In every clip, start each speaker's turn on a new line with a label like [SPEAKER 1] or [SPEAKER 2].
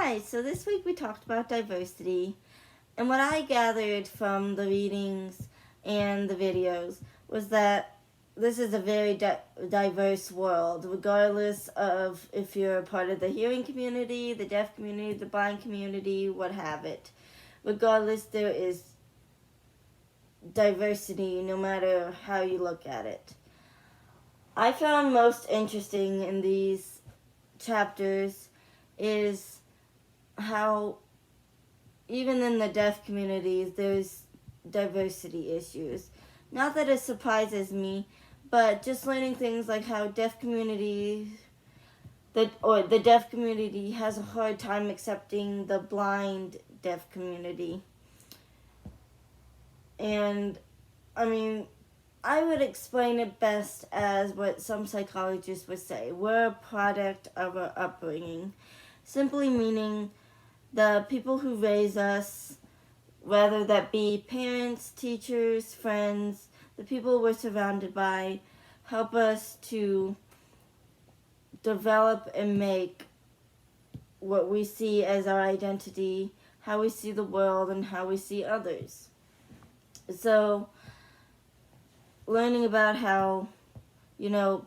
[SPEAKER 1] Hi, so this week we talked about diversity, and what I gathered from the readings and the videos was that this is a very diverse world, regardless of if you're a part of the hearing community, the deaf community, the blind community, what have it. Regardless, there is diversity no matter how you look at it. I found most interesting in these chapters is how even in the deaf communities there's diversity issues. Not that it surprises me, but just learning things like how deaf community the deaf community has a hard time accepting the blind deaf community. And I mean, I would explain it best as what some psychologists would say. We're a product of our upbringing, simply meaning the people who raise us, whether that be parents, teachers, friends, the people we're surrounded by, help us to develop and make what we see as our identity, how we see the world, and how we see others. So, learning about how,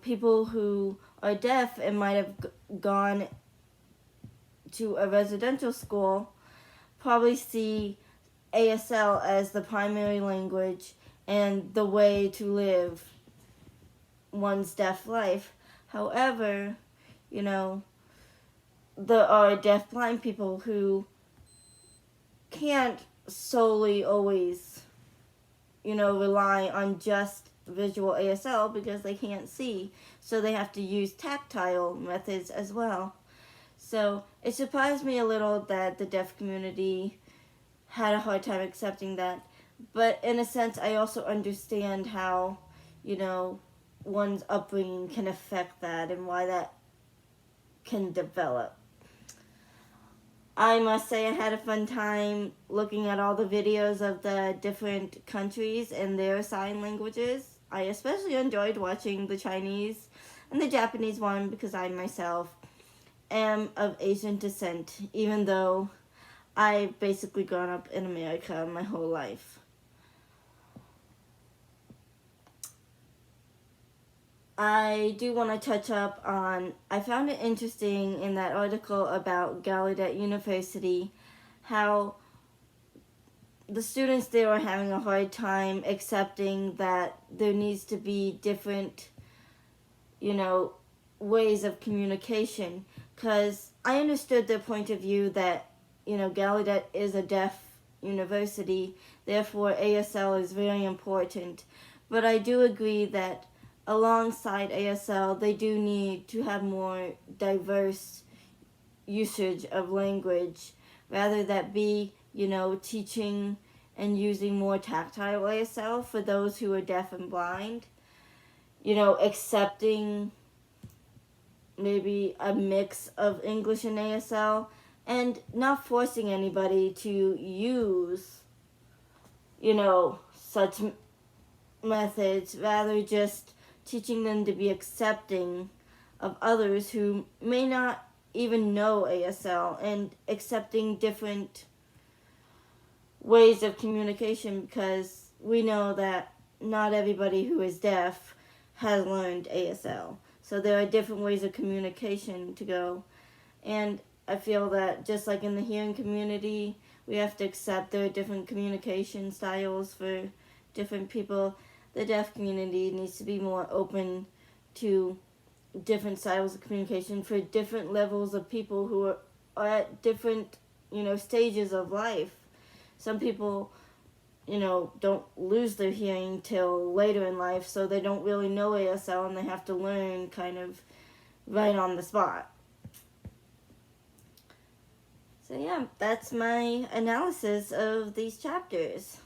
[SPEAKER 1] people who are deaf and might have gone to a residential school probably see ASL as the primary language and the way to live one's deaf life. However, there are deaf blind people who can't solely always, rely on just visual ASL because they can't see, so they have to use tactile methods as well. So it surprised me a little that the deaf community had a hard time accepting that. But in a sense, I also understand how, one's upbringing can affect that and why that can develop. I must say I had a fun time looking at all the videos of the different countries and their sign languages. I especially enjoyed watching the Chinese and the Japanese one because I myself am of Asian descent, even though I've basically grown up in America my whole life. I do want to touch up on, I found it interesting in that article about Gallaudet University, how the students there are having a hard time accepting that there needs to be different, ways of communication. Because I understood their point of view that, Gallaudet is a deaf university, therefore ASL is very important. But I do agree that alongside ASL, they do need to have more diverse usage of language, rather that be, teaching and using more tactile ASL for those who are deaf and blind, accepting maybe a mix of English and ASL, and not forcing anybody to use, such methods, rather just teaching them to be accepting of others who may not even know ASL and accepting different ways of communication, because we know that not everybody who is deaf has learned ASL. So there are different ways of communication to go. And I feel that just like in the hearing community, we have to accept there are different communication styles for different people. The deaf community needs to be more open to different styles of communication for different levels of people who are at different, stages of life. Some people, don't lose their hearing till later in life, so they don't really know ASL and they have to learn kind of right on the spot. So yeah, that's my analysis of these chapters.